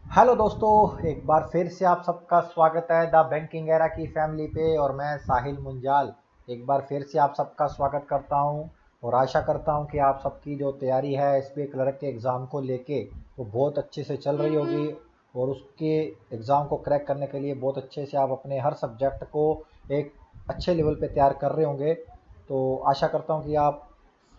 Hello दोस्तों, एक बार फिर से आप सबका स्वागत है द बैंकिंग एरा की फैमिली पे। और मैं साहिल मुंजाल एक बार फिर से आप सबका स्वागत करता हूं और आशा करता हूं कि आप सबकी जो तैयारी है एसबीआई क्लर्क के एग्ज़ाम को लेके वो बहुत अच्छे से चल रही होगी। और उसके एग्ज़ाम को क्रैक करने के लिए बहुत अच्छे से आप अपने हर सब्जेक्ट को एक अच्छे लेवल पे तैयार कर रहे होंगे। तो आशा करता हूं कि आप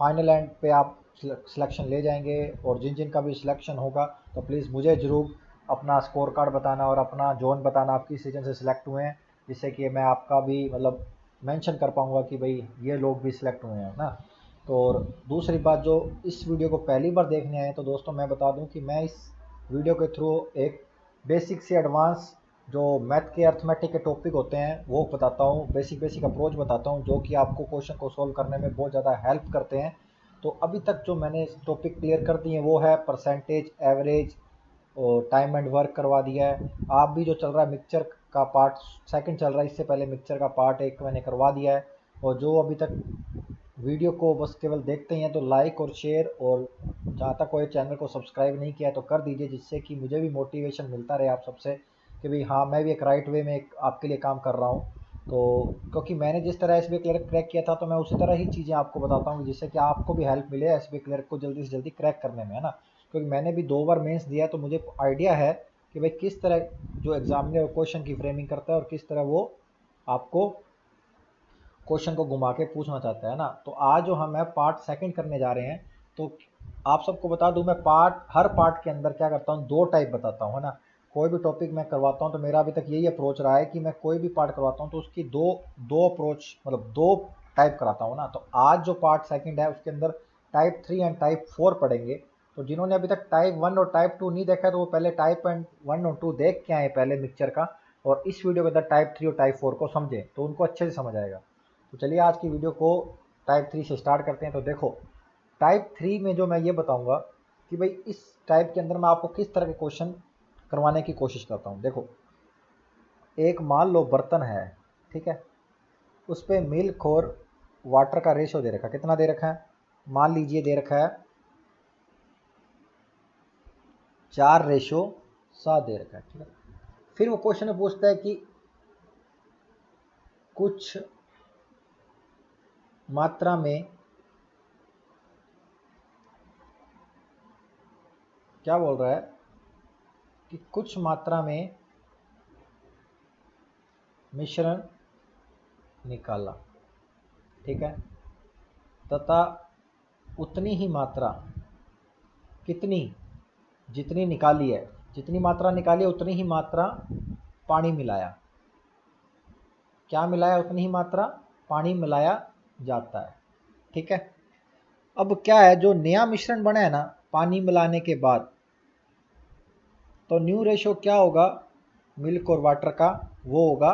फाइनल एंड पे आप सिलेक्शन ले जाएंगे। और जिन जिन का भी सिलेक्शन होगा तो प्लीज़ मुझे ज़रूर अपना स्कोर कार्ड बताना और अपना जोन बताना आप किस रीजन से सिलेक्ट हुए हैं, जिससे कि मैं आपका भी मतलब मेंशन कर पाऊंगा कि भाई ये लोग भी सिलेक्ट हुए हैं ना। तो और दूसरी बात, जो इस वीडियो को पहली बार देखने आए तो दोस्तों मैं बता दूं कि मैं इस वीडियो के थ्रू एक बेसिक से एडवांस जो मैथ के अर्थमेटिक के टॉपिक होते हैं वो बताता हूँ, बेसिक बेसिक अप्रोच बताता हूँ जो कि आपको क्वेश्चन को सोल्व करने में बहुत ज़्यादा हेल्प करते हैं। तो अभी तक जो मैंने टॉपिक क्लियर कर दिए वो है परसेंटेज, एवरेज और टाइम एंड वर्क करवा दिया है। आप भी जो चल रहा है मिक्सचर का पार्ट सेकंड चल रहा है, इससे पहले मिक्सचर का पार्ट एक मैंने करवा दिया है। और जो अभी तक वीडियो को बस केवल देखते हैं तो लाइक और शेयर, और जहाँ तक कोई चैनल को सब्सक्राइब नहीं किया है तो कर दीजिए, जिससे कि मुझे भी मोटिवेशन मिलता रहे आप सबसे कि भाई हाँ मैं भी एक राइट वे में एक आपके लिए काम कर रहा हूँ। तो क्योंकि मैंने जिस तरह एस बी क्लर्क क्रैक किया था तो मैं उसी तरह ही चीज़ें आपको बताता हूँ, जिससे कि आपको भी हेल्प मिले एस बी क्लर्क को जल्दी से जल्दी क्रैक करने में, है ना। क्योंकि मैंने भी 2 बार मेंस दिया है तो मुझे आइडिया है कि भाई किस तरह जो एग्जामिनर क्वेश्चन की फ्रेमिंग करता है और किस तरह वो आपको क्वेश्चन को घुमा के पूछना चाहता है ना। तो आज जो हम पार्ट सेकंड करने जा रहे हैं, तो आप सबको बता दूं मैं हर पार्ट के अंदर क्या करता हूं, 2 टाइप बताता हूं, है ना। कोई भी टॉपिक मैं करवाता हूं तो मेरा अभी तक यही अप्रोच रहा है कि मैं कोई भी पार्ट करवाता हूं तो उसकी दो दो अप्रोच मतलब 2 टाइप कराता हूं ना। तो आज जो पार्ट सेकंड है उसके अंदर टाइप 3 एंड टाइप 4 पढ़ेंगे। तो जिन्होंने अभी तक टाइप 1 और टाइप 2 नहीं देखा है तो वो पहले टाइप 1 और 2 देख के आए पहले मिक्सचर का, और इस वीडियो के अंदर टाइप 3 और टाइप 4 को समझे तो उनको अच्छे से समझ आएगा। तो चलिए आज की वीडियो को टाइप 3 से स्टार्ट करते हैं। तो देखो, टाइप 3 में जो मैं ये बताऊंगा कि भाई इस टाइप के अंदर मैं आपको किस तरह के क्वेश्चन करवाने की कोशिश करता हूँ। देखो, एक मान लो बर्तन है, ठीक है, उस पर मिल्क और वाटर का रेशो दे रखा है। कितना दे रखा है? मान लीजिए दे रखा है 4:7 दे रखा है, ठीक है। फिर वो क्वेश्चन में पूछता है कि कुछ मात्रा में, क्या बोल रहा है कि कुछ मात्रा में मिश्रण निकाला, ठीक है, तथा उतनी ही मात्रा, कितनी, जितनी निकाली है, जितनी मात्रा निकाली है उतनी ही मात्रा पानी मिलाया। क्या मिलाया? उतनी ही मात्रा पानी मिलाया जाता है, ठीक है। अब क्या है, जो नया मिश्रण बना है ना पानी मिलाने के बाद, तो न्यू रेशो क्या होगा मिल्क और वाटर का? वो होगा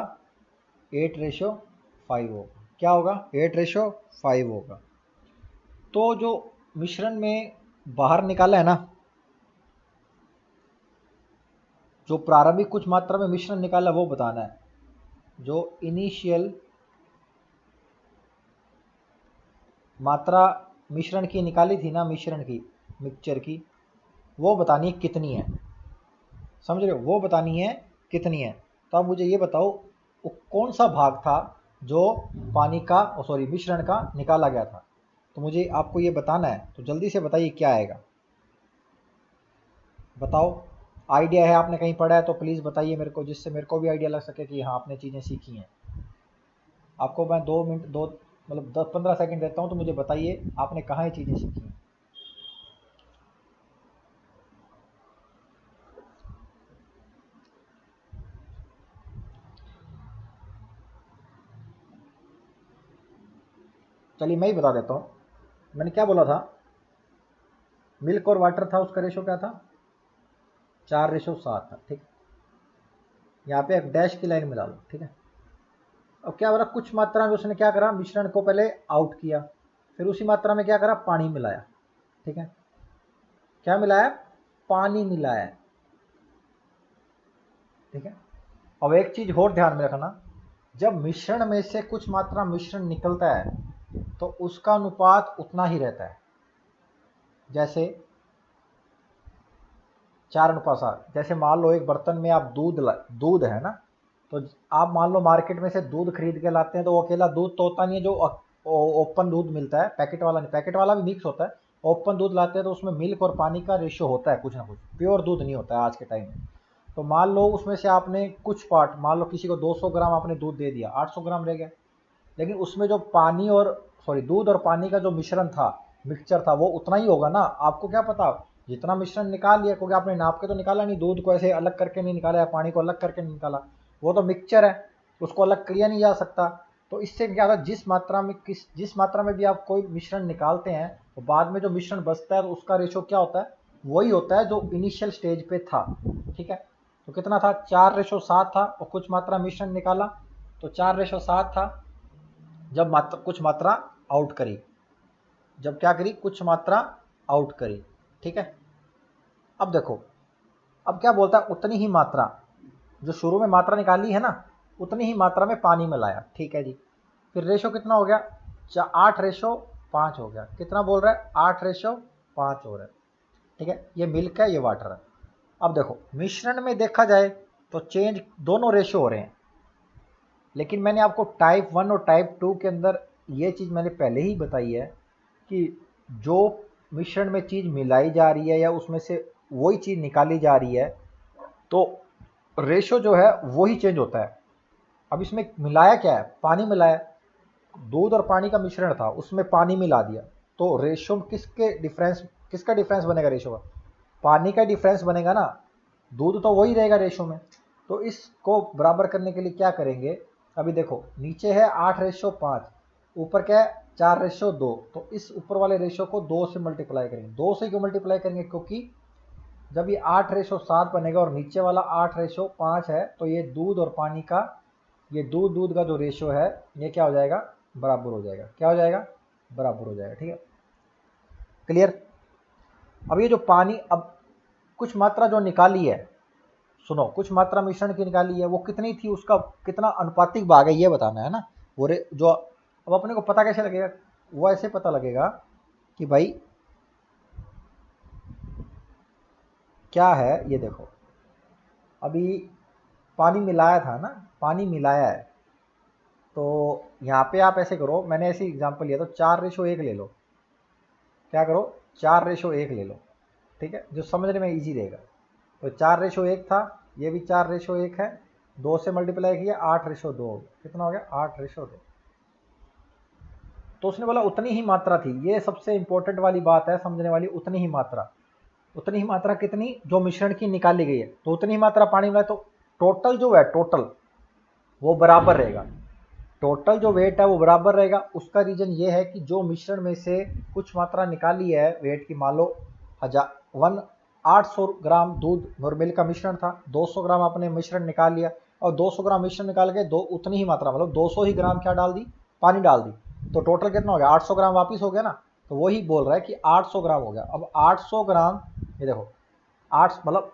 8:5 होगा। क्या होगा? 8:5 होगा। तो जो मिश्रण में बाहर निकाला है ना, जो प्रारंभिक कुछ मात्रा में मिश्रण निकाला वो बताना है। जो इनिशियल मात्रा मिश्रण की निकाली थी ना, मिश्रण की, मिक्सचर की, वो बतानी है कितनी है। समझ रहे हो? वो बतानी है कितनी है। तो अब मुझे ये बताओ वो कौन सा भाग था जो पानी का सॉरी मिश्रण का निकाला गया था। तो मुझे आपको ये बताना है, तो जल्दी से बताइए क्या आएगा। बताओ, आइडिया है, आपने कहीं पढ़ा है तो प्लीज़ बताइए मेरे को, जिससे मेरे को भी आइडिया लग सके कि हाँ आपने चीज़ें सीखी हैं। आपको मैं 2 मिनट, दो मतलब 10-15 सेकंड देता हूँ, तो मुझे बताइए आपने कहाँ ये चीज़ें सीखी हैं। चलिए मैं ही बता देता हूँ। मैंने क्या बोला था? मिल्क और वाटर था, उसका रेशो क्या था? 4:7 था, ठीक है। यहाँ पे एक डैश की लाइन मिला लो, ठीक है। अब क्या हो रहा, कुछ मात्रा में उसने क्या करा, मिश्रण को पहले आउट किया, फिर उसी मात्रा में क्या करा, पानी मिलाया, ठीक है। क्या मिलाया? पानी मिलाया, ठीक है। अब एक चीज और ध्यान में रखना, जब मिश्रण में से कुछ मात्रा मिश्रण निकलता है तो उसका अनुपात उतना ही रहता है। जैसे 4:7। जैसे मान लो एक बर्तन में आप दूध है ना, तो आप मान लो मार्केट में से दूध खरीद के लाते हैं, तो वो अकेला दूध तो होता नहीं है, जो ओपन दूध मिलता है, पैकेट वाला नहीं, पैकेट वाला भी मिक्स होता है। ओपन दूध लाते हैं तो उसमें मिल्क और पानी का रेशियो होता है कुछ ना कुछ, प्योर दूध नहीं होता है आज के टाइम में। तो मान लो उसमें से आपने कुछ पार्ट, मान लो किसी को 200 ग्राम आपने दूध दे दिया, 800 ग्राम रह गया। लेकिन उसमें जो पानी और सॉरी दूध और पानी का जो मिश्रण था, मिक्सचर था, वो उतना ही होगा ना। आपको क्या पता, जितना मिश्रण निकाल लिया, क्योंकि आपने नाप के तो निकाला नहीं, दूध को ऐसे अलग करके नहीं निकाला या पानी को अलग करके नहीं निकाला, वो तो मिक्सचर है, उसको अलग किया नहीं जा सकता। तो इससे क्या होता है, जिस मात्रा में भी आप कोई मिश्रण निकालते हैं, तो बाद में जो मिश्रण बचता है तो उसका रेशो क्या होता है, वही होता है जो इनिशियल स्टेज पे था। ठीक है, तो कितना था, 4:7 था, और कुछ मात्रा मिश्रण निकाला तो 4:7 था। जब कुछ मात्रा आउट करी, जब क्या करी, कुछ मात्रा आउट करी। ठीक है, अब देखो, अब क्या बोलता है, उतनी ही मात्रा, जो शुरू में मात्रा निकाली है ना, उतनी ही मात्रा में पानी मिलाया। ठीक है जी, फिर रेशो कितना हो गया, 8:5 हो गया। कितना बोल रहा है, 8:5 हो रहा है। ठीक है, ये मिल्क है, ये वाटर है। अब देखो मिश्रण में देखा जाए तो चेंज दोनों रेशो हो रहे हैं, लेकिन मैंने आपको टाइप 1 और टाइप 2 के अंदर ये चीज़ मैंने पहले ही बताई है कि जो मिश्रण में चीज़ मिलाई जा रही है या उसमें से वही चीज़ निकाली जा रही है, तो रेशो जो है वही चेंज होता है। अब इसमें मिलाया क्या है, पानी मिलाया, दूध और पानी का मिश्रण था, उसमें पानी मिला दिया, तो रेशो किसका डिफरेंस बनेगा, रेशो का पानी का डिफरेंस बनेगा ना, दूध तो वही रहेगा रेशो में। तो इसको बराबर करने के लिए क्या करेंगे, अभी देखो नीचे है 8:5, ऊपर क्या है 4:2, तो इस ऊपर वाले रेशो को 2 से मल्टीप्लाई करेंगे। 2 से क्यों मल्टीप्लाई करेंगे, क्योंकि जब ये 8:7 बनेगा और नीचे वाला 8:5 है, तो ये दूध और पानी का, ये दूध का जो रेशो है, ये क्या हो जाएगा, बराबर हो जाएगा। क्या हो जाएगा, बराबर हो जाएगा। ठीक है, क्लियर। अब ये जो पानी, अब कुछ मात्रा जो निकाली है, सुनो, कुछ मात्रा मिश्रण की निकाली है, वो कितनी थी, उसका कितना अनुपातिक भाग है, ये बताना है ना। वो जो अब अपने को पता कैसे लगेगा, वो ऐसे पता लगेगा कि भाई क्या है, ये देखो, अभी पानी मिलाया था ना, पानी मिलाया है, तो यहाँ पे आप ऐसे करो, मैंने ऐसे एग्जांपल लिया, तो 4:1 ले लो। क्या करो, 4:1 ले लो। ठीक है, जो समझने में इजी रहेगा। तो 4:1 था, ये भी 4:1 है, 2 से मल्टीप्लाई किया, 8:2 हो गया। कितना हो गया, 8:2। तो उसने बोला उतनी ही मात्रा थी, ये सबसे इंपॉर्टेंट वाली बात है समझने वाली, उतनी ही मात्रा। उतनी ही मात्रा कितनी, जो मिश्रण की निकाली गई है, तो उतनी ही मात्रा पानी मिला, तो टोटल जो है, टोटल वो बराबर रहेगा। टोटल जो वेट है वो बराबर रहेगा। उसका रीजन ये है कि जो मिश्रण में से कुछ मात्रा निकाली है वेट की, मान लो 800 ग्राम दूध और मिल्क का मिश्रण था, 200 ग्राम आपने मिश्रण निकाल लिया, और 200 ग्राम मिश्रण निकाल के दो उतनी ही मात्रा, मतलब 200 ही ग्राम क्या डाल दी, पानी डाल दी, तो टोटल कितना हो गया, 800 ग्राम वापिस हो गया ना। तो वही बोल रहा है कि 800 ग्राम हो गया। अब 800 ग्राम, ये देखो 8 मतलब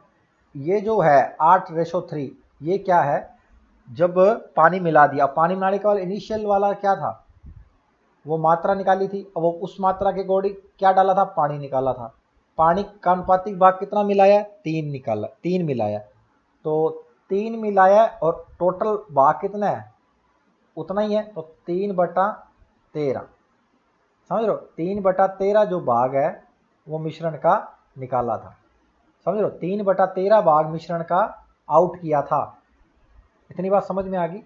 ये जो है 8:3, ये क्या है, जब पानी मिला दिया, पानी मिलाने के बाद इनिशियल वाला क्या था, वो मात्रा निकाली थी, अब वो उस मात्रा के अकॉर्डिंग क्या डाला था, पानी निकाला था। पानी का अनुपातिक भाग कितना मिलाया, 3 निकाला, 3 मिलाया, तो 3 मिलाया, और टोटल भाग कितना है, उतना ही है, तो 3/13। समझ लो, 3/13 जो भाग है वो मिश्रण का निकाला था। समझ लो, 3/13 भाग मिश्रण का आउट किया था। इतनी बात समझ में आ गई।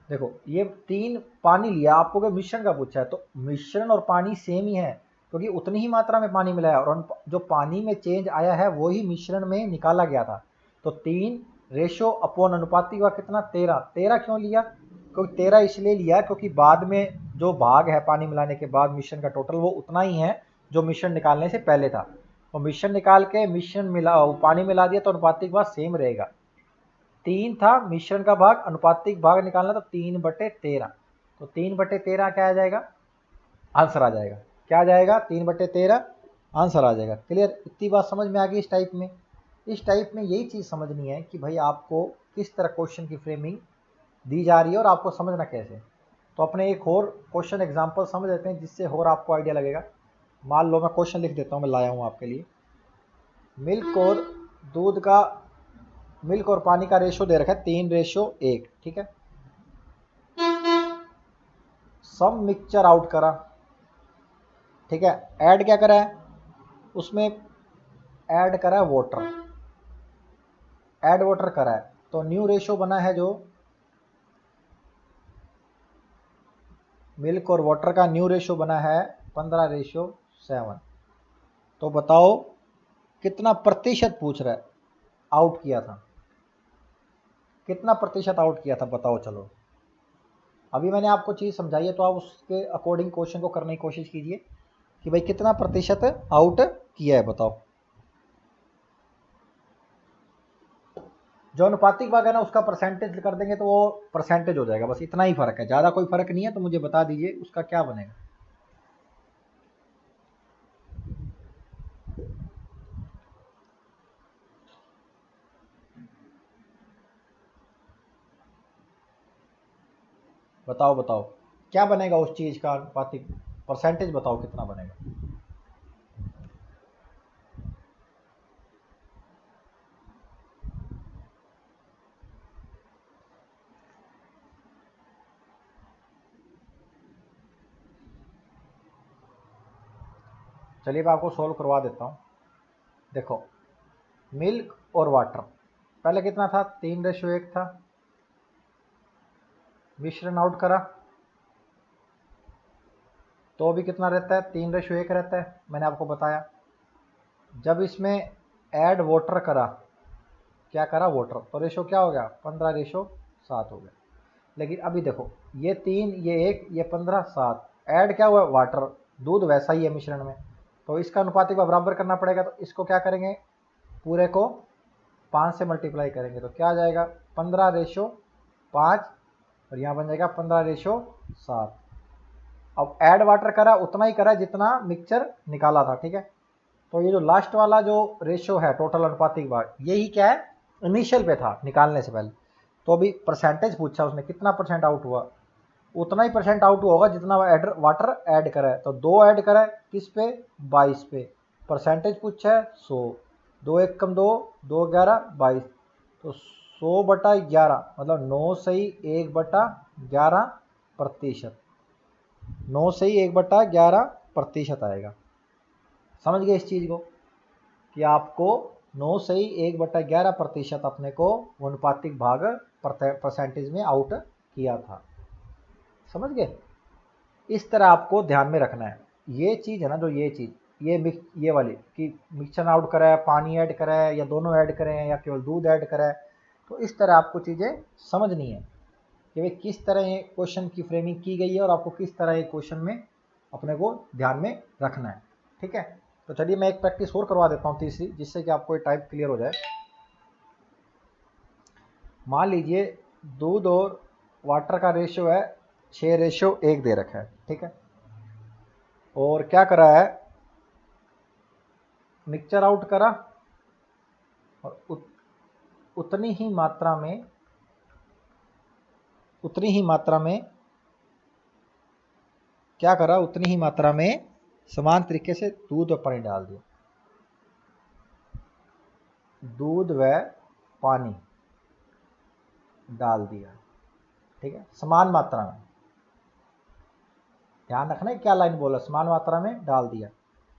देखो ये 3 पानी लिया, आपको क्या मिश्रण का पूछा है, तो मिश्रण और पानी सेम ही है, क्योंकि उतनी ही मात्रा में पानी मिलाया, और जो पानी में चेंज आया है वही मिश्रण में निकाला गया था। तो 3 रेशो अपॉन अनुपातिक का कितना, 13। 13 क्यों लिया, क्योंकि 13 इसलिए लिया क्योंकि बाद में जो भाग है पानी मिलाने के बाद मिश्रण का टोटल, वो उतना ही है जो मिश्रण निकालने से पहले था। तो मिश्रण निकाल के मिश्रण मिला, पानी मिला दिया, तो अनुपातिक भाग सेम रहेगा। 3 था मिश्रण का भाग, अनुपातिक भाग निकालना, तो 3/13। तो 3/13 क्या आ जाएगा, आंसर आ जाएगा। क्या आ जाएगा, 3/13 आंसर आ जाएगा। क्लियर, इतनी बात समझ में आ गई। इस टाइप में यही चीज़ समझनी है कि भाई आपको किस तरह क्वेश्चन की फ्रेमिंग दी जा रही है और आपको समझना कैसे। तो अपने एक और क्वेश्चन एग्जाम्पल समझ लेते हैं, जिससे और आपको आइडिया लगेगा। मान लो मैं क्वेश्चन लिख देता हूँ, मैं लाया हूँ आपके लिए। मिल्क और दूध का, मिल्क और पानी का रेशो दे रखा है 3:1, ठीक है। सम मिक्सचर आउट करा, ठीक है। ऐड क्या करा है उसमें, ऐड करा है वाटर, ऐड वाटर करा है, तो न्यू रेशो बना है जो मिल्क और वाटर का न्यू रेशो बना है 15:7। तो बताओ कितना प्रतिशत पूछ रहा है आउट किया था, कितना प्रतिशत आउट किया था बताओ। चलो अभी मैंने आपको चीज़ समझाई है तो आप उसके अकॉर्डिंग क्वेश्चन को करने की कोशिश कीजिए कि भाई कितना प्रतिशत आउट किया है बताओ। जो अनुपातिक भाग है ना उसका परसेंटेज कर देंगे तो वो परसेंटेज हो जाएगा, बस इतना ही फर्क है, ज़्यादा कोई फर्क नहीं है। तो मुझे बता दीजिए उसका क्या बनेगा। बताओ बताओ क्या बनेगा उस चीज़ का अनुपातिक परसेंटेज, बताओ कितना बनेगा। चलिए मैं आपको सोल्व करवा देता हूँ। देखो मिल्क और वाटर पहले कितना था, 3:1 था। मिश्रण आउट करा तो भी कितना रहता है, 3:1 रहता है, मैंने आपको बताया। जब इसमें ऐड वाटर करा, क्या करा वाटर, तो रेशो क्या हो गया, 15:7 हो गया। लेकिन अभी देखो ये 3 ये 1 ये 15:7, ऐड क्या हुआ वाटर, दूध वैसा ही है मिश्रण में, तो इसका अनुपातिक बराबर करना पड़ेगा। तो इसको क्या करेंगे, पूरे को 5 से मल्टीप्लाई करेंगे तो क्या आ जाएगा 15:5, और यहाँ बन जाएगा 15:7। अब ऐड वाटर करा उतना ही करा जितना मिक्सचर निकाला था, ठीक है। तो ये जो लास्ट वाला जो रेशियो है टोटल अनुपातिक भाग, यही क्या है इनिशियल पे था निकालने से पहले। तो अभी परसेंटेज पूछा उसने कितना परसेंट आउट हुआ, उतना ही परसेंट आउट होगा जितना वाटर ऐड करा है। तो 2 ऐड करा है किस पे, 22 पे। परसेंटेज पूछा है 100, 2 1 कम 2, 2 11 22, तो 100/11 मतलब 9:1/11%। 9:1/11% आएगा। समझ गए इस चीज़ को कि आपको 9:1/11% अपने को अनुपातिक भाग परसेंटेज में आउट किया था। समझ गए, इस तरह आपको ध्यान में रखना है। ये चीज़ है ना, जो ये चीज़ ये वाली कि मिक्सचर आउट करा है, पानी ऐड करा है, या दोनों ऐड करें हैं, या केवल दूध ऐड करा है, तो इस तरह आपको चीज़ें समझनी है कि भाई किस तरह ये क्वेश्चन की फ्रेमिंग की गई है और आपको किस तरह ये क्वेश्चन में अपने को ध्यान में रखना है, ठीक है। तो चलिए मैं एक प्रैक्टिस और करवा देता हूँ तीसरी, जिससे कि आपको ये टाइप क्लियर हो जाए। मान लीजिए दूध और वाटर का रेशियो है 6:1 दे रखा है, ठीक है। और क्या करा है, मिक्सचर आउट करा और उतनी ही मात्रा में क्या करा, उतनी ही मात्रा में समान तरीके से दूध और पानी डाल दिया। दूध व पानी डाल दिया, ठीक है, समान मात्रा में। ध्यान रखना है क्या लाइन बोला, समान मात्रा में डाल दिया।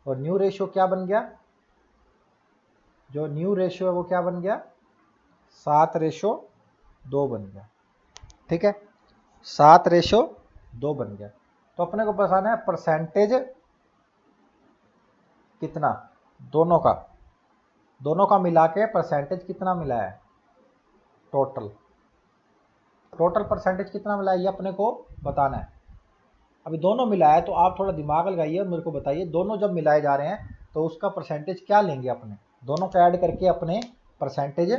और न्यू रेशियो क्या बन गया, जो न्यू रेशियो है वो क्या बन गया, 7:2 बन गया, ठीक है। 7:2 बन गया। तो अपने को बताना है परसेंटेज कितना, दोनों का मिला के परसेंटेज कितना मिला है, टोटल परसेंटेज कितना मिला है ये अपने को बताना है। अभी दोनों मिला है तो आप थोड़ा दिमाग लगाइए और मेरे को बताइए, दोनों जब मिलाए जा रहे हैं तो उसका परसेंटेज क्या लेंगे अपने, दोनों को ऐड करके अपने परसेंटेज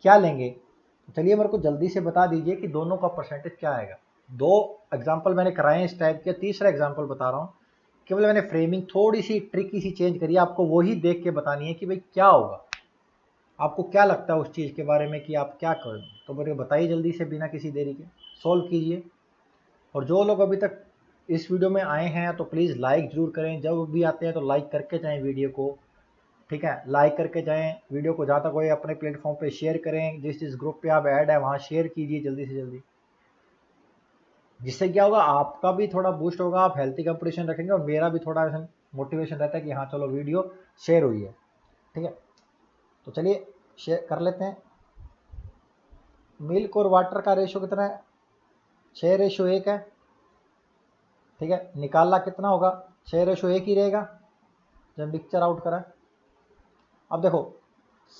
क्या लेंगे। तो चलिए मेरे को जल्दी से बता दीजिए कि दोनों का परसेंटेज क्या आएगा। 2 एग्जाम्पल मैंने कराए हैं इस टाइप के, तीसरा एग्जाम्पल बता रहा हूँ। केवल मैंने फ्रेमिंग थोड़ी सी ट्रिकी सी चेंज करी है, आपको वही देख के बतानी है कि भाई क्या होगा, आपको क्या लगता है उस चीज़ के बारे में कि आप क्या करें। तो मेरे को बताइए जल्दी से बिना किसी देरी के, सोल्व कीजिए। और जो लोग अभी तक इस वीडियो में आए हैं तो प्लीज़ लाइक ज़रूर करें, जब भी आते हैं तो लाइक करके जाएं वीडियो को, ठीक है, लाइक करके जाएं, वीडियो को जहाँ तक होए अपने प्लेटफॉर्म पे शेयर करें, जिस ग्रुप पे आप ऐड है वहाँ शेयर कीजिए जल्दी से जल्दी। जिससे क्या होगा, आपका भी थोड़ा बूस्ट होगा, आप हेल्थी कंपटीशन रखेंगे और मेरा भी थोड़ा मोटिवेशन रहता है कि हाँ चलो वीडियो शेयर हुई है। ठीक है, तो चलिए शेयर कर लेते हैं। मिल्क और वाटर का रेशो कितना है? 6:1 है। ठीक है, निकालना कितना होगा? 6:1 ही रहेगा जब मिक्सचर आउट करा। अब देखो,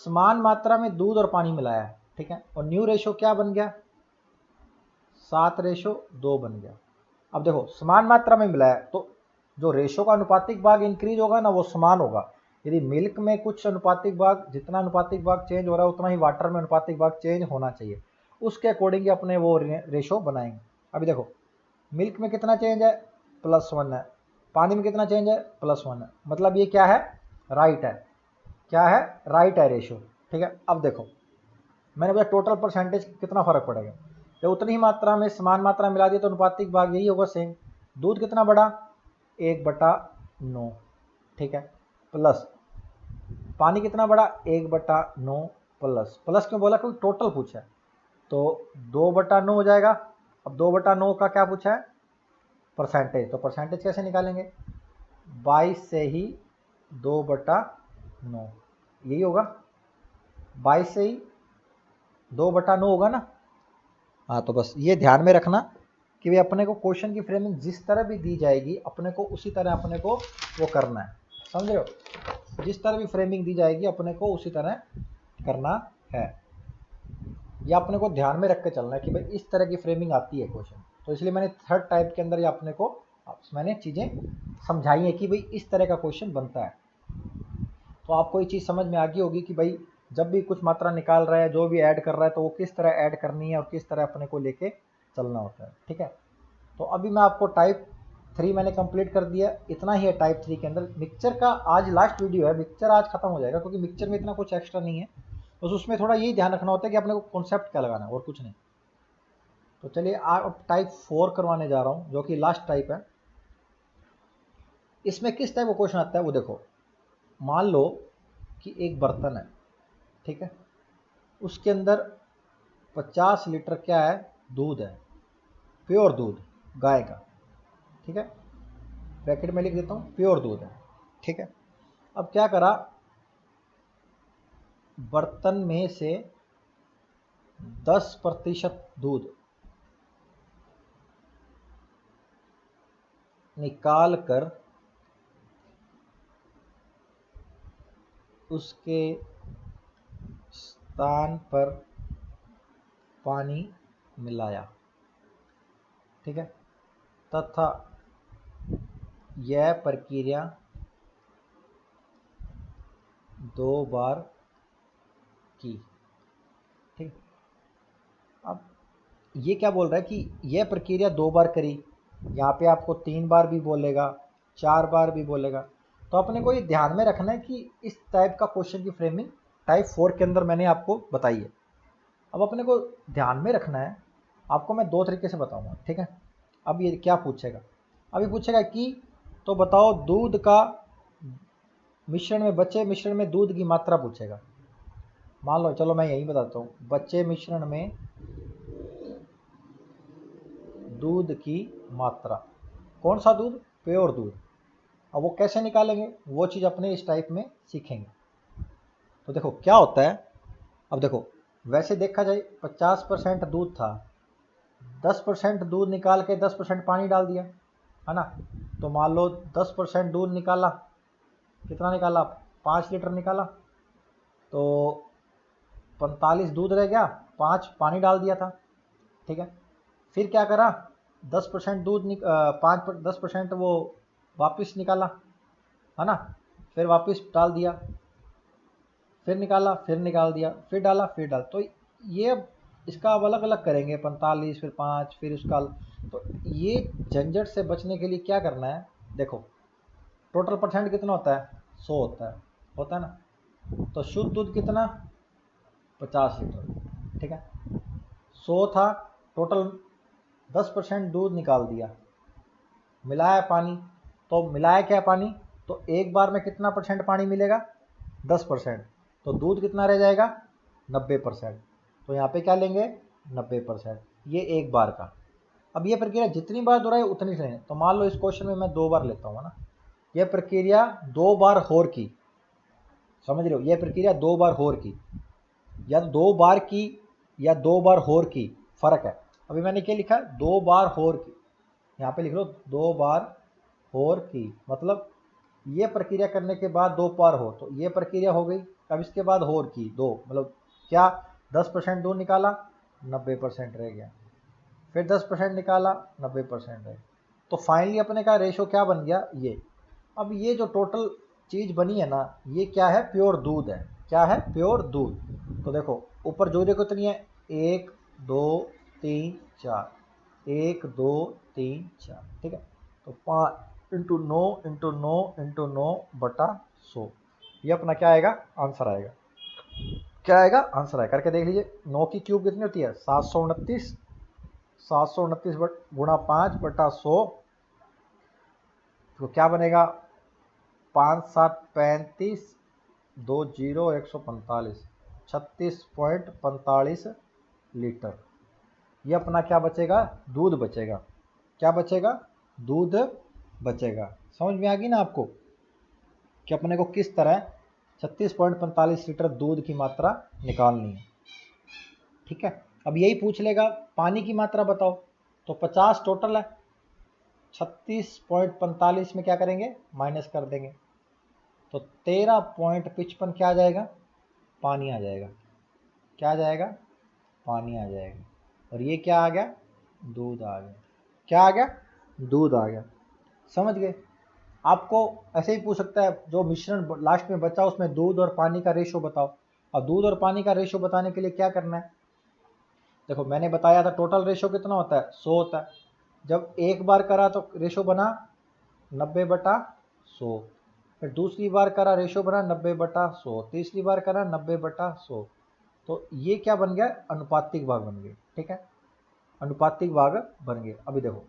समान मात्रा में दूध और पानी मिलाया है, ठीक है, और न्यू रेशो क्या बन गया? 7:2 बन गया। अब देखो, समान मात्रा में मिलाया है तो जो रेशो का अनुपातिक भाग इंक्रीज होगा ना, वो समान होगा। यदि मिल्क में कुछ अनुपातिक भाग, जितना अनुपातिक भाग चेंज हो रहा है उतना ही वाटर में अनुपातिक भाग चेंज होना चाहिए, उसके अकॉर्डिंग अपने वो रेशो बनाएंगे। अभी देखो, मिल्क में कितना चेंज है? +1 है। पानी में कितना चेंज है? +1 है। मतलब ये क्या है? राइट है। क्या है? राइट है रेशो। ठीक है, अब देखो मैंने बोला टोटल परसेंटेज कितना फर्क पड़ेगा जब उतनी ही मात्रा में समान मात्रा मिला दिया, तो अनुपातिक भाग यही होगा सेम। दूध कितना बढ़ा? 1/9। ठीक है, प्लस पानी कितना बढ़ा? 1/9 प्लस। प्लस क्यों बोला? क्योंकि टोटल पूछा है, तो 2/9 हो जाएगा। अब 2/9 का क्या पूछा है? परसेंटेज। तो परसेंटेज कैसे निकालेंगे? 22 से ही 2/9 यही होगा। 22 से ही 2/9 होगा ना। हाँ, तो बस ये ध्यान में रखना कि भाई अपने को क्वेश्चन की फ्रेमिंग जिस तरह भी दी जाएगी अपने को उसी तरह अपने को वो करना है, समझ रहे हो? जिस तरह भी फ्रेमिंग दी जाएगी अपने को उसी तरह करना है। ये अपने को ध्यान में रख के चलना है कि भाई इस तरह की फ्रेमिंग आती है क्वेश्चन। तो इसलिए मैंने थर्ड टाइप के अंदर ये अपने को मैंने चीज़ें समझाई है कि भाई इस तरह का क्वेश्चन बनता है। तो आपको ये चीज़ समझ में आ गई होगी कि भाई जब भी कुछ मात्रा निकाल रहा है, जो भी ऐड कर रहा है, तो वो किस तरह ऐड करनी है और किस तरह अपने को लेके चलना होता है। ठीक है, तो अभी मैं आपको टाइप 3 मैंने कंप्लीट कर दिया। इतना ही है टाइप 3 के अंदर। मिक्सचर का आज लास्ट वीडियो है, मिक्सचर आज खत्म हो जाएगा क्योंकि मिक्सचर में इतना कुछ एक्स्ट्रा नहीं है। बस उसमें थोड़ा यही ध्यान रखना होता है कि अपने को कॉन्सेप्ट क्या लगाना है और कुछ नहीं। तो चलिए अब टाइप 4 करवाने जा रहा हूँ जो कि लास्ट टाइप है। इसमें किस टाइप का क्वेश्चन आता है वो देखो। मान लो कि एक बर्तन है, ठीक है, उसके अंदर 50 लीटर क्या है? दूध है, प्योर दूध गाय का। ठीक है, ब्रैकेट में लिख देता हूँ प्योर दूध है। ठीक है, अब क्या करा, बर्तन में से 10% दूध निकाल कर उसके स्थान पर पानी मिलाया। ठीक है, तथा यह प्रक्रिया 2 बार की। ठीक, अब ये क्या बोल रहा है कि यह प्रक्रिया 2 बार करी। यहाँ पे आपको 3 बार भी बोलेगा, 4 बार भी बोलेगा। तो अपने को ये ध्यान में रखना है कि इस टाइप का क्वेश्चन की फ्रेमिंग टाइप 4 के अंदर मैंने आपको बताई है। अब अपने को ध्यान में रखना है, आपको मैं 2 तरीके से बताऊंगा। ठीक है, अब ये क्या पूछेगा? अभी पूछेगा कि तो बताओ दूध का मिश्रण में, बचे मिश्रण में दूध की मात्रा पूछेगा। मान लो, चलो मैं यही बताता हूँ, बचे मिश्रण में दूध की मात्रा। कौन सा दूध? प्योर दूध। अब वो कैसे निकालेंगे वो चीज़ अपने इस टाइप में सीखेंगे। तो देखो क्या होता है। अब देखो, वैसे देखा जाए 50% दूध था, 10% दूध निकाल के 10% पानी डाल दिया, है ना। तो मान लो 10% दूध निकाला, कितना निकाला? 5 लीटर निकाला, तो 45 दूध रह गया, 5 पानी डाल दिया था। ठीक है, फिर क्या करा, 10% दूध 10% वो वापस निकाला, है ना, फिर वापस डाल दिया, फिर निकाला, फिर निकाल दिया, फिर डाला, फिर डाल। तो ये इसका अब अलग अलग करेंगे, 45 फिर 5 फिर उसका। तो ये झंझट से बचने के लिए क्या करना है, देखो टोटल परसेंट कितना होता है? 100 होता है ना। तो शुद्ध दूध कितना? 50 लीटर। ठीक है, 100 था टोटल, 10% दूध निकाल दिया, मिलाया पानी। तो मिलाया क्या पानी? तो एक बार में कितना परसेंट पानी मिलेगा? 10%, तो दूध कितना रह जाएगा 90%। तो यहाँ पे क्या लेंगे 90%, ये एक बार का। अब ये प्रक्रिया जितनी बार दोहराई उतनी सही है। तो मान लो इस क्वेश्चन में मैं 2 बार लेता हूँ ना, यह प्रक्रिया 2 बार होर की, समझ रहे हो, यह प्रक्रिया 2 बार होर की, या 2 बार की या 2 बार होर की, फर्क है। अभी मैंने क्या लिखा है 2 बार होर की, यहाँ पे लिख लो 2 बार होर की, मतलब ये प्रक्रिया करने के बाद 2 बार हो, तो ये प्रक्रिया हो गई। अब इसके बाद होर की 2, मतलब क्या 10% दूध निकाला 90% रह गया, फिर 10% निकाला 90% रह गया। तो फाइनली अपने का रेशो क्या बन गया ये। अब ये जो टोटल चीज़ बनी है ना, ये क्या है प्योर दूध है। क्या है प्योर दूध। तो देखो ऊपर जो देखो कितनी है 1 2 3 4, 1 2 3 4, ठीक है। तो 5 इंटू 9 इंटू 9 इंटू 9 बटा 100, ये अपना क्या आएगा आंसर आएगा। क्या आएगा आंसर आएगा, करके देख लीजिए। 9 की क्यूब कितनी होती है 729, 729 गुणा 5 बटा 100, तो क्या बनेगा 5 7 35 2 0 145, 36.45 लीटर। ये अपना क्या बचेगा दूध बचेगा। क्या बचेगा दूध बचेगा। समझ में आ गई ना आपको कि अपने को किस तरह 36.45 लीटर दूध की मात्रा निकालनी है, ठीक है। अब यही पूछ लेगा पानी की मात्रा बताओ, तो 50 टोटल है, 36.45 में क्या करेंगे माइनस कर देंगे, तो 13.55 क्या आ जाएगा पानी आ जाएगा। क्या आ जाएगा पानी आ जाएगा। और ये क्या आ गया दूध आ गया। क्या आ गया दूध आ गया। समझ गए। आपको ऐसे ही पूछ सकता है जो मिश्रण लास्ट में बचा उसमें दूध और पानी का रेशो बताओ। और दूध और पानी का रेशो बताने के लिए क्या करना है, देखो मैंने बताया था टोटल रेशो कितना होता है 100 होता है। जब एक बार करा तो रेशो बना 90/100, फिर दूसरी बार करा रेशो बना 90/100, तीसरी बार करा 90/100। तो ये क्या बन गया अनुपातिक भाग बन गए, ठीक है। अनुपातिक भाग बन गए। अभी देखो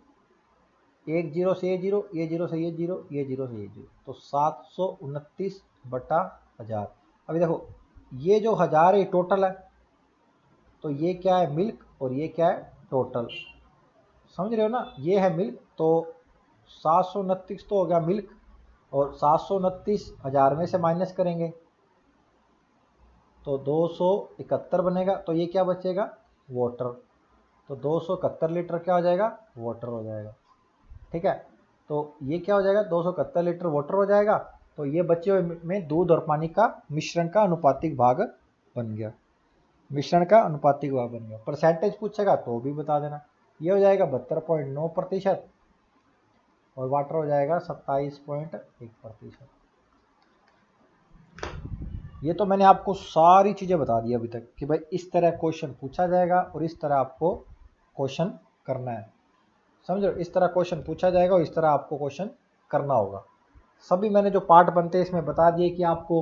एक जीरो से ये जीरो, ये जीरो से ये जीरो, ये जीरो से ये जीरो, तो 729/1000। अभी देखो ये जो 1000 है टोटल है, तो ये क्या है मिल्क और ये क्या है टोटल। समझ रहे हो ना, ये है मिल्क, तो 729 तो हो गया मिल्क, और 729 1000 में से माइनस करेंगे तो 271 बनेगा। तो ये क्या बचेगा वाटर, तो 271 लीटर क्या हो जाएगा वाटर हो जाएगा, ठीक है। तो ये क्या हो जाएगा 271 लीटर वाटर हो जाएगा। तो ये बचे हुए में दूध और पानी का मिश्रण का अनुपातिक भाग बन गया। मिश्रण का अनुपातिक भाग बन गया। परसेंटेज पूछेगा तो भी बता देना। ये हो जाएगा 72.9% और वाटर हो जाएगा 27.1%। ये तो मैंने आपको सारी चीज़ें बता दी अभी तक कि भाई इस तरह क्वेश्चन पूछा जाएगा और इस तरह आपको क्वेश्चन करना है। समझ लो, इस तरह क्वेश्चन पूछा जाएगा और इस तरह आपको क्वेश्चन करना होगा। सभी मैंने जो पार्ट बनते हैं इसमें बता दिए कि आपको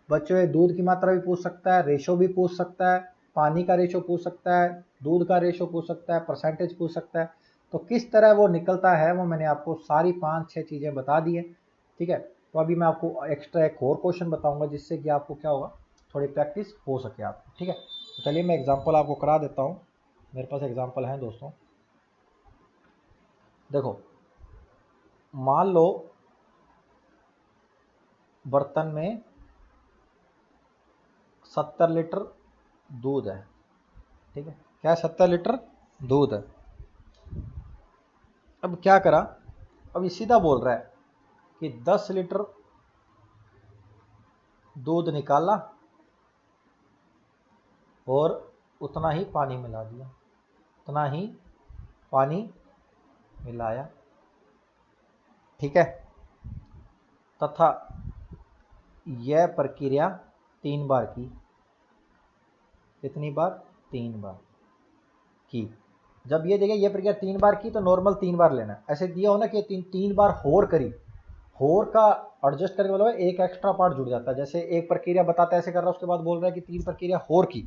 बच्चों हुए दूध की मात्रा भी पूछ सकता है, रेशो भी पूछ सकता है, पानी का रेशो पूछ सकता है, दूध का रेशो पूछ सकता है, परसेंटेज पूछ सकता है। तो किस तरह वो निकलता है वो मैंने आपको सारी 5-6 चीज़ें बता दी है, ठीक है। तो अभी मैं आपको एक्स्ट्रा एक और क्वेश्चन बताऊंगा जिससे कि आपको क्या होगा थोड़ी प्रैक्टिस हो सके आपको, ठीक है। तो चलिए मैं एग्जाम्पल आपको करा देता हूँ। मेरे पास एग्जाम्पल हैं दोस्तों। देखो मान लो बर्तन में 70 लीटर दूध है, ठीक है। क्या 70 लीटर दूध है। अब क्या करा, अब ये सीधा बोल रहा है कि 10 लीटर दूध निकाला और उतना ही पानी मिला दिया, उतना ही पानी मिलाया, ठीक है। तथा यह प्रक्रिया 3 बार की। कितनी बार 3 बार की। जब ये देखिए ये प्रक्रिया 3 बार की तो नॉर्मल 3 बार लेना है। ऐसे दिया हो ना कि 3 बार होर करी, होर का एडजस्ट करके बोलो एक एक्स्ट्रा पार्ट जुड़ जाता है। जैसे एक प्रक्रिया बताता है ऐसे कर रहा है, उसके बाद बोल रहा है कि 3 प्रक्रिया होर की,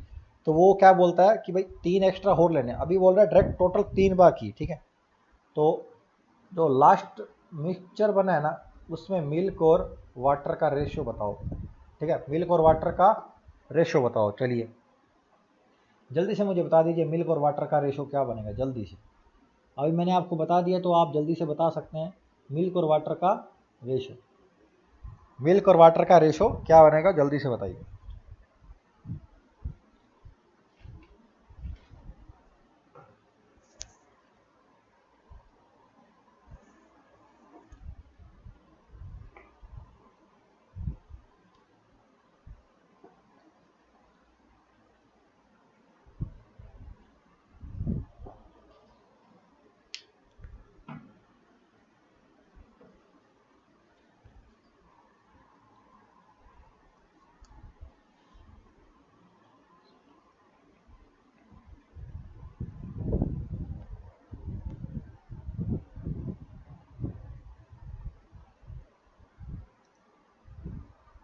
तो वो क्या बोलता है कि भाई 3 एक्स्ट्रा होर लेने। अभी बोल रहा है डायरेक्ट टोटल 3 बार की, ठीक है। तो जो लास्ट मिक्सचर बना है ना उसमें मिल्क और वाटर का रेशियो बताओ, ठीक है, मिल्क और वाटर का रेशो बताओ। चलिए जल्दी से मुझे बता दीजिए मिल्क और वाटर का रेशो क्या बनेगा, जल्दी से। अभी मैंने आपको बता दिया तो आप जल्दी से बता सकते हैं मिल्क और वाटर का रेशो। मिल्क और वाटर का रेशो क्या बनेगा, जल्दी से बताइए।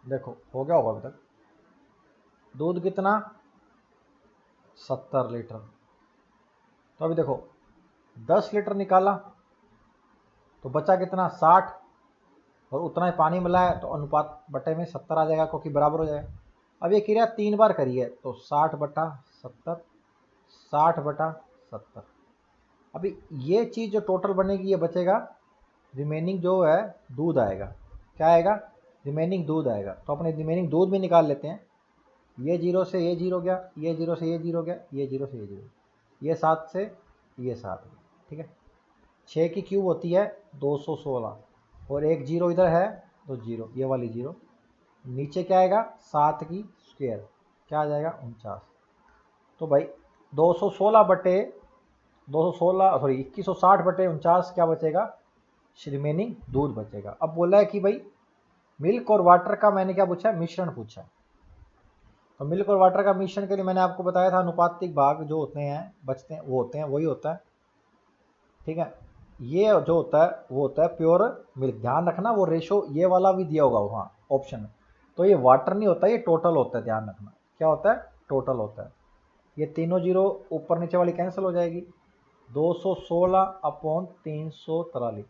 देखो हो गया होगा अभी तक। दूध कितना, 70 लीटर। तो अभी देखो 10 लीटर निकाला तो बचा कितना, 60, और उतना ही पानी मिलाया तो अनुपात बटे में 70 आ जाएगा, क्योंकि बराबर हो जाएगा। अब ये क्रिया 3 बार करी है तो 60/70, 60/70। अभी ये चीज़ जो टोटल बनेगी ये बचेगा, रिमेनिंग जो है दूध आएगा। क्या आएगा, रिमेनिंग दूध आएगा। तो अपने रिमेनिंग दूध भी निकाल लेते हैं। ये 0 से ये 0 गया, ये 0 से ये 0 गया, ये 0 से ये 0, ये 7 से ये 7 गया। ठीक है, 6 की क्यूब होती है 216, और एक 0 इधर है तो 0, ये वाली 0। नीचे क्या आएगा, 7 की स्क्वायर, क्या आ जाएगा, 49। तो भाई 216 बटे 216 सॉरी 2160/49 क्या बचेगा, रिमेनिंग दूध बचेगा। अब बोला है कि भाई मिल्क और वाटर का मैंने क्या पूछा, मिश्रण पूछा। तो मिल्क और वाटर का मिश्रण के लिए मैंने आपको बताया था अनुपातिक भाग जो होते हैं बचते हैं वो होते हैं, वही होता है। ठीक है, ये जो होता है वो होता है प्योर मिल्क। ध्यान रखना वो रेशो ये वाला भी दिया होगा वहाँ ऑप्शन में। तो ये वाटर नहीं होता, ये टोटल होता है। ध्यान रखना क्या होता है, टोटल होता है। ये तीनों जीरो ऊपर नीचे वाली कैंसिल हो जाएगी, 216/343।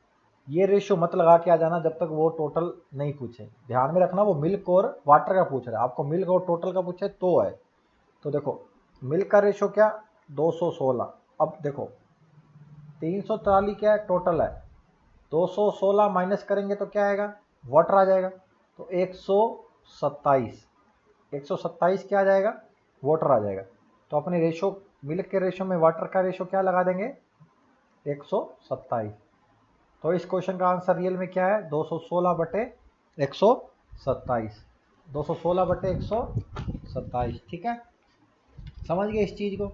ये रेशियो मत लगा के आ जाना जब तक वो टोटल नहीं पूछे। ध्यान में रखना वो मिल्क और वाटर का पूछ रहा है, आपको मिल्क और टोटल का पूछे तो है। तो देखो मिल्क का रेशियो क्या, 216। अब देखो 343 क्या है, टोटल है। 216 माइनस करेंगे तो क्या आएगा, वाटर आ जाएगा। तो 127, 127 क्या आ जाएगा, वाटर आ जाएगा। तो अपने रेशो मिल्क के रेशो में वाटर का रेशो क्या लगा देंगे, 127। तो इस क्वेश्चन का आंसर रियल में क्या है, 216/127, 216/127। ठीक है, समझ गए इस चीज़ को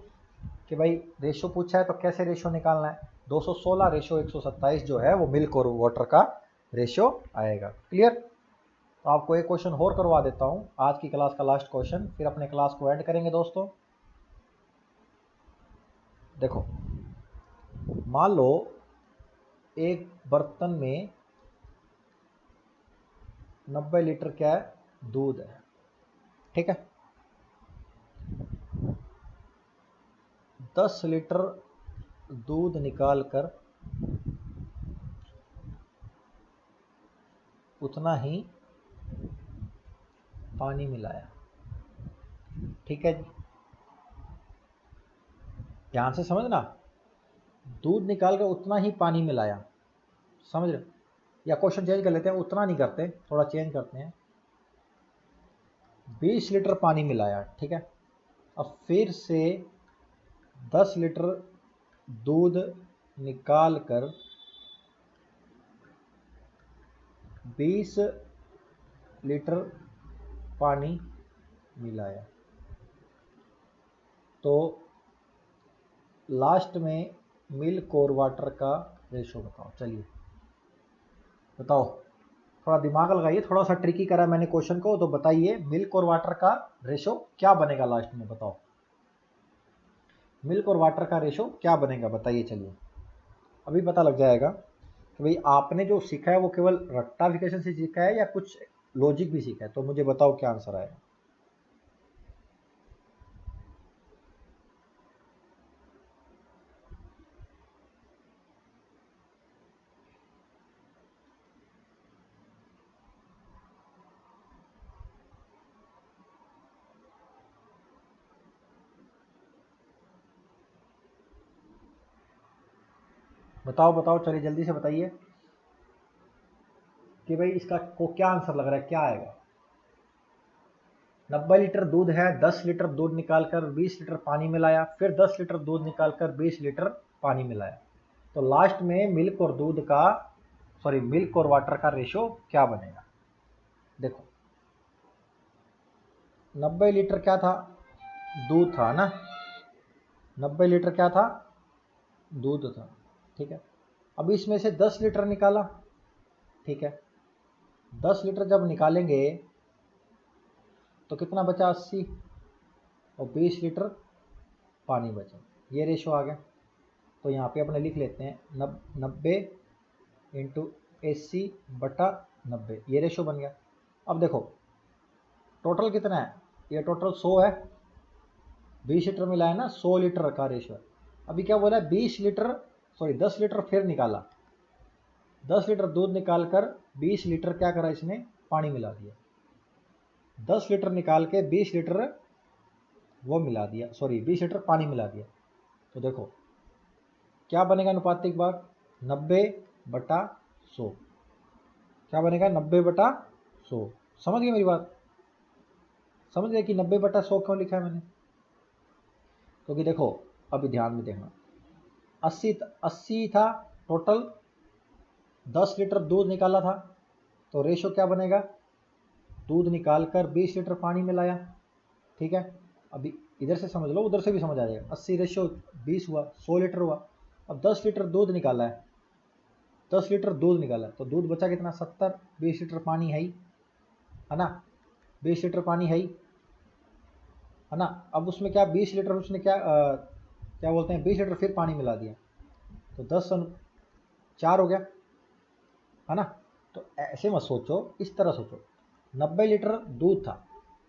कि भाई रेशो पूछा है तो कैसे रेशो निकालना है। 216 रेशो 127 जो है वो मिल्क और वाटर का रेशो आएगा। क्लियर। तो आपको एक क्वेश्चन और करवा देता हूँ, आज की क्लास का लास्ट क्वेश्चन, फिर अपने क्लास को ऐड करेंगे दोस्तों। देखो मान लो एक बर्तन में 90 लीटर क्या है, दूध है। ठीक है, 10 लीटर दूध निकाल कर उतना ही पानी मिलाया। ठीक है जी, ध्यान से समझना, दूध निकाल कर उतना ही पानी मिलाया, समझ रहे। या क्वेश्चन चेंज कर लेते हैं, उतना नहीं करते, थोड़ा चेंज करते हैं। 20 लीटर पानी मिलाया। ठीक है, अब फिर से 10 लीटर दूध निकाल कर 20 लीटर पानी मिलाया। तो लास्ट में मिल्क और वाटर का रेशो बताओ। चलिए बताओ, थोड़ा दिमाग लगाइए, थोड़ा सा ट्रिकी करा मैंने क्वेश्चन को, तो बताइए मिल्क और वाटर का रेशो क्या बनेगा लास्ट में, बताओ मिल्क और वाटर का रेशो क्या बनेगा, बताइए। चलिए अभी पता लग जाएगा कि भाई आपने जो सीखा है वो केवल रट्टाफिकेशन से सीखा है या कुछ लॉजिक भी सीखा है। तो मुझे बताओ क्या आंसर आएगा। बताओ बताओ, चलिए जल्दी से बताइए कि भाई इसका को क्या आंसर लग रहा है, क्या आएगा। 90 लीटर दूध है, 10 लीटर दूध निकालकर 20 लीटर पानी मिलाया, फिर 10 लीटर दूध निकालकर 20 लीटर पानी मिलाया, तो लास्ट में मिल्क और दूध का, सॉरी मिल्क और वाटर का रेशो क्या बनेगा। देखो 90 लीटर क्या था, दूध था ना, 90 लीटर क्या था, दूध था, ठीक है। अब इसमें से 10 लीटर निकाला, ठीक है। 10 लीटर जब निकालेंगे तो कितना बचा, 80, और 20 लीटर पानी बचा, ये रेशो आ गया। तो यहाँ पे अपने लिख लेते हैं 90 इंटू 80/90, ये रेशो बन गया। अब देखो टोटल कितना है, ये टोटल 100 है, 20 लीटर मिला है ना, 100 लीटर का रेशो है। अभी क्या बोला है, 20 लीटर, सॉरी 10 लीटर फिर निकाला, 10 लीटर दूध निकालकर 20 लीटर क्या करा, इसमें पानी मिला दिया, 10 लीटर निकाल के 20 लीटर वो मिला दिया, सॉरी 20 लीटर पानी मिला दिया। तो देखो क्या बनेगा अनुपातिक भाग, 90/100, क्या बनेगा 90/100। समझ गए मेरी बात, समझ गए कि 90/100 क्यों लिखा है मैंने, क्योंकि देखो अभी ध्यान में देखना, 80 था टोटल, 10 लीटर दूध निकाला था, तो रेशो क्या बनेगा, दूध निकालकर 20 लीटर पानी मिलाया, ठीक है। अभी इधर से समझ लो, उधर से भी समझ आ जाएगा, 80 रेशो 20 हुआ, 100 लीटर हुआ। अब 10 लीटर दूध निकाला है, 10 लीटर दूध निकाला है, तो दूध बचा कितना, 70, 20 लीटर पानी है ना, 20 लीटर पानी है ना। अब उसमें क्या 20 लीटर उसने क्या बोलते हैं, 20 लीटर फिर पानी मिला दिया, तो 10/4 हो गया, है ना। तो ऐसे मत सोचो, इस तरह सोचो, 90 लीटर दूध था,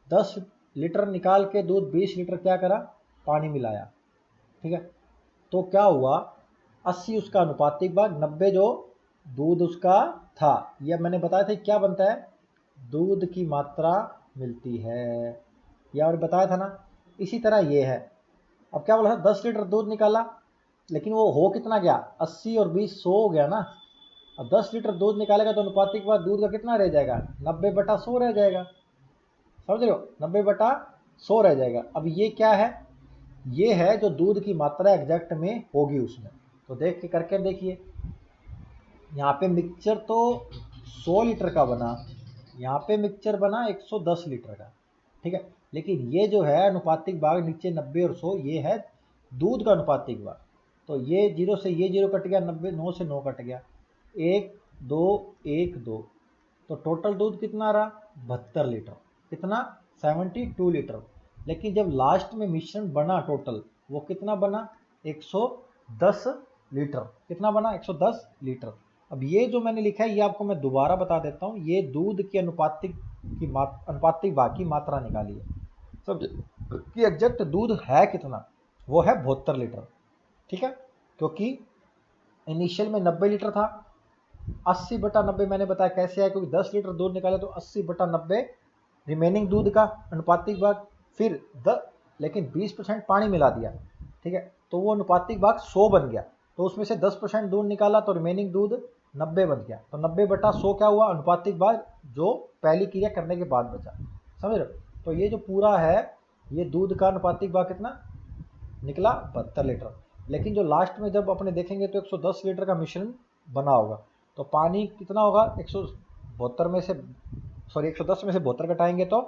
10 लीटर निकाल के दूध 20 लीटर क्या करा, पानी मिलाया, ठीक है। तो क्या हुआ, 80 उसका अनुपातिक भाग, 90 जो दूध उसका था, यह मैंने बताया था क्या बनता है, दूध की मात्रा मिलती है, यह और बताया था ना। इसी तरह ये है, अब क्या बोला था, 10 लीटर दूध निकाला, लेकिन वो हो कितना गया, 80 और 20 100 हो गया ना। अब 10 लीटर दूध निकालेगा तो अनुपातिक भाग दूध का कितना रह जाएगा, 90/100 रह जाएगा, समझ रहे हो, 90/100 रह जाएगा। अब ये क्या है, ये है जो दूध की मात्रा एग्जैक्ट में होगी उसमें। तो देख के करके देखिए, यहाँ पे मिक्सचर तो 100 लीटर का बना, यहाँ पे मिक्सचर बना 110 लीटर का, ठीक है। लेकिन ये जो है अनुपातिक भाग नीचे 90 और 100, ये है दूध का अनुपातिक भाग। तो ये 0 से ये 0 कट गया, 90, 9 से 9 कट गया, 1 2 1 2, तो टोटल दूध कितना रहा, 72 लीटर, कितना, 72 लीटर। लेकिन जब लास्ट में मिश्रण बना टोटल, वो कितना बना, 110 लीटर, कितना बना, 110 लीटर। अब ये जो मैंने लिखा है, ये आपको मैं दोबारा बता देता हूँ, ये दूध की अनुपातिक भाग की मात्रा निकाली है, सब कि एग्जैक्ट दूध है कितना, वो है 72 लीटर, ठीक है। क्योंकि इनिशियल में 90 लीटर था, 80/90 मैंने बताया कैसे है, क्योंकि 10 लीटर दूध निकाले तो 80/90 रिमेनिंग दूध का अनुपातिक भाग, फिर लेकिन 20% पानी मिला दिया, ठीक है, तो वो अनुपातिक भाग 100 बन गया। तो उसमें से 10% दूध निकाला तो रिमेनिंग दूध 90 बन गया, तो 90/100 क्या हुआ, अनुपातिक भाग जो पहली क्रिया करने के बाद बचा, समझ रहे हो। तो ये जो पूरा है, ये दूध का अनुपातिक भाग कितना निकला, 72 लीटर। लेकिन जो लास्ट में जब अपने देखेंगे तो 110 लीटर का मिश्रण बना होगा, तो पानी कितना होगा, 172 में से, सॉरी 110 में से 72 घटाएंगे तो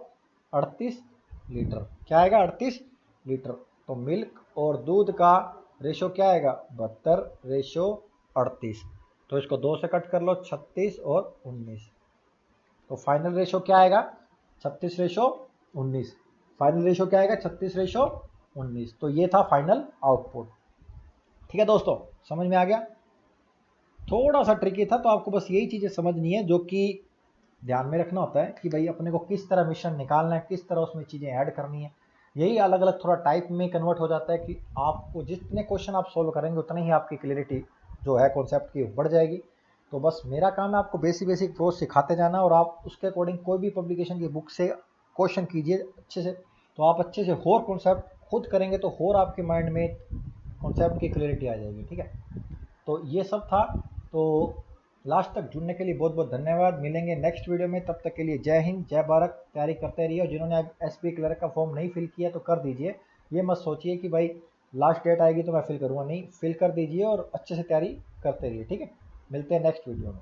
38 लीटर, क्या आएगा, 38 लीटर। तो मिल्क और दूध का रेशो क्या आएगा, 72/38। तो इसको 2 से कट कर लो, 36 और 19, तो फाइनल रेशो क्या आएगा, 36/19। फाइनल रेशो क्या आएगा, 36/19। तो ये था फाइनल आउटपुट, ठीक है दोस्तों, समझ में आ गया। थोड़ा सा ट्रिकी था, तो आपको बस यही चीज़ें समझनी है, जो कि ध्यान में रखना होता है कि भाई अपने को किस तरह मिश्रण निकालना है, किस तरह उसमें चीज़ें ऐड करनी है। यही अलग अलग थोड़ा टाइप में कन्वर्ट हो जाता है कि आपको जितने क्वेश्चन आप सोल्व करेंगे उतनी ही आपकी क्लियरिटी जो है कॉन्सेप्ट की बढ़ जाएगी। तो बस मेरा काम है आपको बेसिक अप्रोच सिखाते जाना, और आप उसके अकॉर्डिंग कोई भी पब्लिकेशन की बुक से क्वेश्चन कीजिए अच्छे से, तो आप अच्छे से और कॉन्सेप्ट खुद करेंगे तो और आपके माइंड में कॉन्सेप्ट की क्लियरिटी आ जाएगी, ठीक है। तो ये सब था। तो लास्ट तक जुड़ने के लिए बहुत बहुत धन्यवाद। मिलेंगे नेक्स्ट वीडियो में, तब तक के लिए जय हिंद जय भारत। तैयारी करते रहिए, और जिन्होंने एसपी क्लर्क का फॉर्म नहीं फिल किया तो कर दीजिए। ये मत सोचिए कि भाई लास्ट डेट आएगी तो मैं फिल करूँगा, नहीं, फिल कर दीजिए और अच्छे से तैयारी करते रहिए। ठीक है, मिलते हैं नेक्स्ट वीडियो में।